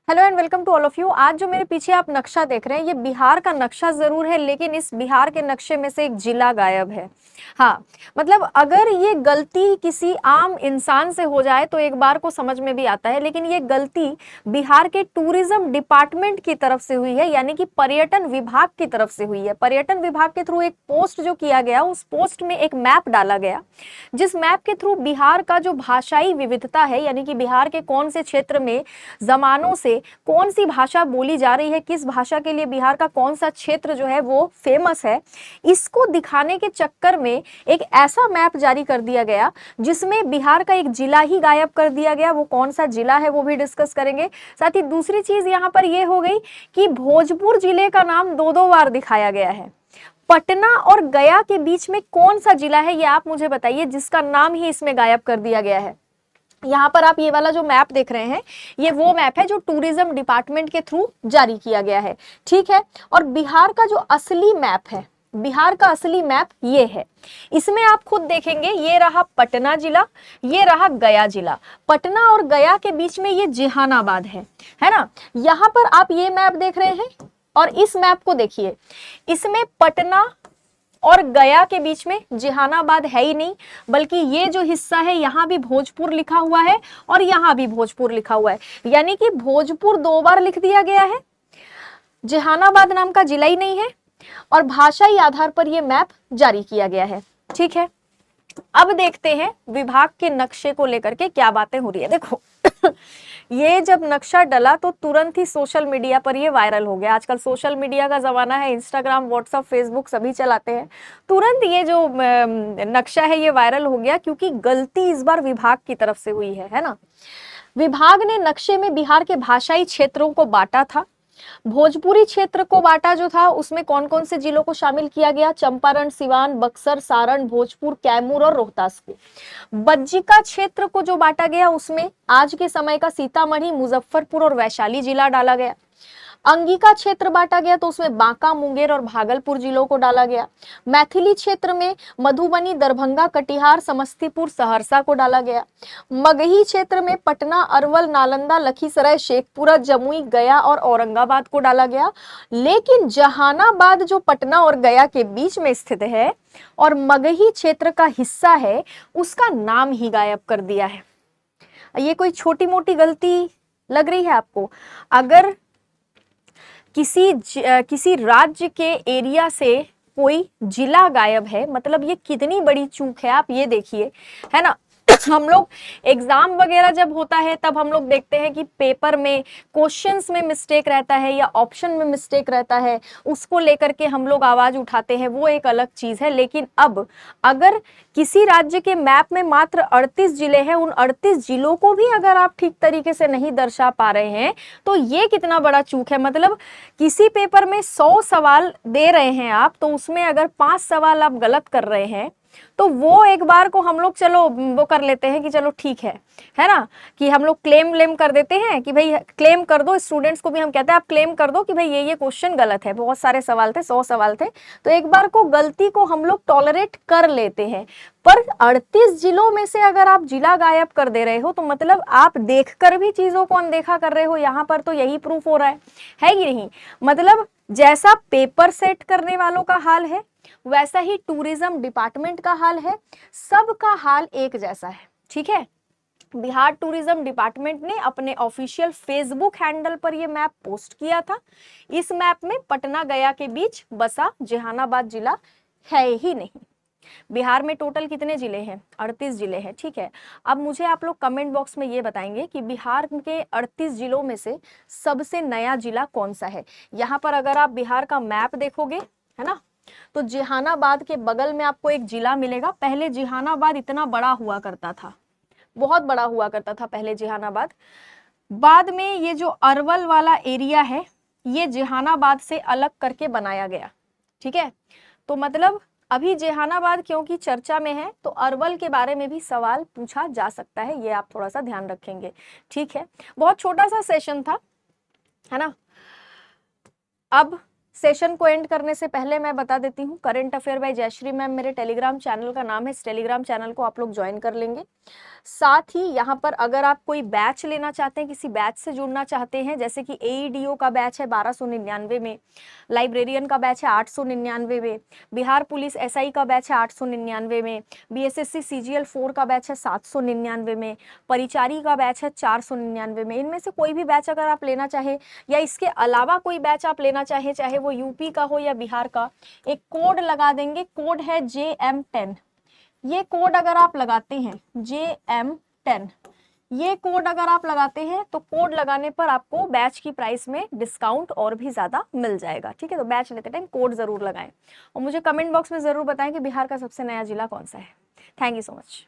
Hello and welcome to all of you. आज जो मेरे पीछे आप नक्शा देख रहे हैं ये बिहार का नक्शा जरूर है, लेकिन इस बिहार के नक्शे में से एक जिला गायब है। हाँ, मतलब अगर ये गलती किसी आम इंसान से हो जाए तो एक बार को समझ में भी आता है, लेकिन ये गलती बिहार के टूरिज्म डिपार्टमेंट की तरफ से हुई है, यानी कि पर्यटन विभाग की तरफ से हुई है। पर्यटन विभाग के थ्रू एक पोस्ट जो किया गया, उस पोस्ट में एक मैप डाला गया, जिस मैप के थ्रू बिहार का जो भाषाई विविधता है, यानी कि बिहार के कौन से क्षेत्र में जमानों से कौन सी भाषा बोली जा रही है, किस भाषा के लिए बिहार का कौन सा क्षेत्र जो है वो फेमस है, इसको दिखाने के चक्कर में एक ऐसा मैप जारी कर दिया गया जिसमें बिहार का एक जिला ही गायब कर दिया गया। वो कौन सा जिला है वो भी डिस्कस करेंगे। साथ ही दूसरी चीज यहाँ पर ये हो गई कि भोजपुर जिले का नाम दो दो बार दिखाया गया है। पटना और गया के बीच में कौन सा जिला है ये आप मुझे बताइए, जिसका नाम ही इसमें गायब कर दिया गया है। यहाँ पर आप ये वाला जो मैप देख रहे हैं, ये वो मैप है जो टूरिज्म डिपार्टमेंट के थ्रू जारी किया गया है, ठीक है। और बिहार का जो असली मैप है, बिहार का असली मैप ये है। इसमें आप खुद देखेंगे, ये रहा पटना जिला, ये रहा गया जिला। पटना और गया के बीच में ये जहानाबाद है ना। यहाँ पर आप ये मैप देख रहे हैं और इस मैप को देखिए, इसमें पटना और गया के बीच में जहानाबाद है ही नहीं, बल्कि ये जो हिस्सा है यहाँ भी भोजपुर लिखा हुआ है और यहाँ भी भोजपुर लिखा हुआ है, यानी कि भोजपुर दो बार लिख दिया गया है, जहानाबाद नाम का जिला ही नहीं है, और भाषाई आधार पर यह मैप जारी किया गया है, ठीक है। अब देखते हैं विभाग के नक्शे को लेकर के क्या बातें हो रही है। देखो ये जब नक्शा डला तो तुरंत ही सोशल मीडिया पर ये वायरल हो गया। आजकल सोशल मीडिया का जमाना है, इंस्टाग्राम, व्हाट्सएप, फेसबुक सभी चलाते हैं। तुरंत ये जो नक्शा है ये वायरल हो गया, क्योंकि गलती इस बार विभाग की तरफ से हुई है ना। विभाग ने नक्शे में बिहार के भाषाई क्षेत्रों को बांटा था। भोजपुरी क्षेत्र को बांटा जो था, उसमें कौन कौन से जिलों को शामिल किया गया? चंपारण, सिवान, बक्सर, सारण, भोजपुर, कैमूर और रोहतास को। बज्जिका क्षेत्र को जो बांटा गया, उसमें आज के समय का सीतामढ़ी, मुजफ्फरपुर और वैशाली जिला डाला गया। अंगिका क्षेत्र बांटा गया तो उसमें बांका, मुंगेर और भागलपुर जिलों को डाला गया। मैथिली क्षेत्र में मधुबनी, दरभंगा, कटिहार, समस्तीपुर, सहरसा को डाला गया। मगही क्षेत्र में पटना, अरवल, नालंदा, लखीसराय, शेखपुरा, जमुई, गया और औरंगाबाद को डाला गया। लेकिन जहानाबाद जो पटना और गया के बीच में स्थित है और मगही क्षेत्र का हिस्सा है, उसका नाम ही गायब कर दिया है। ये कोई छोटी मोटी गलती लग रही है आपको? अगर किसी राज्य के एरिया से कोई जिला गायब है, मतलब ये कितनी बड़ी चूक है, आप ये देखिए, है ना। हम लोग एग्जाम वगैरह जब होता है तब हम लोग देखते हैं कि पेपर में क्वेश्चंस में मिस्टेक रहता है या ऑप्शन में मिस्टेक रहता है, उसको लेकर के हम लोग आवाज उठाते हैं, वो एक अलग चीज है। लेकिन अब अगर किसी राज्य के मैप में मात्र 38 जिले हैं, उन 38 जिलों को भी अगर आप ठीक तरीके से नहीं दर्शा पा रहे हैं तो ये कितना बड़ा चूक है। मतलब किसी पेपर में 100 सवाल दे रहे हैं आप, तो उसमें अगर 5 सवाल आप गलत कर रहे हैं तो वो एक बार को हम लोग चलो वो कर लेते हैं कि चलो ठीक है ना, कि हम लोग क्लेम कर देते हैं कि भाई क्लेम कर दो। स्टूडेंट्स को भी हम कहते हैं आप क्लेम कर दो कि भाई ये क्वेश्चन गलत है, बहुत सारे सवाल थे, 100 सवाल थे, तो एक बार को गलती को हम लोग टॉलरेट कर लेते हैं। पर 38 जिलों में से अगर आप जिला गायब कर दे रहे हो तो मतलब आप देखकर भी चीजों को अनदेखा कर रहे हो। यहाँ पर तो यही प्रूफ हो रहा है कि नहीं? मतलब जैसा पेपर सेट करने वालों का हाल है, वैसा ही टूरिज्म डिपार्टमेंट का हाल है, सबका हाल एक जैसा है, ठीक है। बिहार टूरिज्म डिपार्टमेंट ने अपने ऑफिशियल फेसबुक हैंडल पर यह मैप पोस्ट किया था। इस मैप में पटना गया के बीच बसा जहानाबाद जिला है ही नहीं। बिहार में टोटल कितने जिले हैं? 38 जिले हैं, ठीक है। अब मुझे आप लोग कमेंट बॉक्स में ये बताएंगे कि बिहार के 38 जिलों में से सबसे नया जिला कौन सा है। यहाँ पर अगर आप बिहार का मैप देखोगे, है ना, तो जहानाबाद के बगल में आपको एक जिला मिलेगा। पहले जहानाबाद इतना बड़ा हुआ करता था, बहुत बड़ा हुआ करता था पहले जहानाबाद। बाद में ये जो अरवल वाला एरिया है, ये जहानाबाद से अलग करके बनाया गया, ठीक है। तो मतलब अभी जहानाबाद क्योंकि चर्चा में है तो अरवल के बारे में भी सवाल पूछा जा सकता है, ये आप थोड़ा सा ध्यान रखेंगे, ठीक है। बहुत छोटा सा सेशन था, है ना। अब सेशन को एंड करने से पहले मैं बता देती हूँ, current affair by Jayshree ma'am मेरे टेलीग्राम चैनल का नाम है। इस टेलीग्राम चैनल को आप लोग ज्वाइन कर लेंगे। साथ ही यहाँ पर अगर आप कोई बैच लेना चाहते हैं, किसी बैच से जुड़ना चाहते हैं, जैसे कि एईडीओ का बैच है 1299 में, लाइब्रेरियन का बैच है 899 में, बिहार पुलिस एसआई का बैच है 899 में, बीएसएससी सीजीएल 4 का बैच है 799 में, परिचारी का बैच है 499 में। इनमें से कोई भी बैच अगर आप लेना चाहे या इसके अलावा कोई बैच आप लेना चाहे, चाहे वो यूपी का हो या बिहार का, एक कोड लगा देंगे, कोड है JM10। ये कोड अगर आप लगाते हैं JM10, ये कोड अगर आप लगाते हैं तो कोड लगाने पर आपको बैच की प्राइस में डिस्काउंट और भी ज्यादा मिल जाएगा। ठीक है, तो बैच लेते टाइम कोड जरूर लगाएं और मुझे कमेंट बॉक्स में जरूर बताएं कि बिहार का सबसे नया जिला कौन सा है। Thank you so much.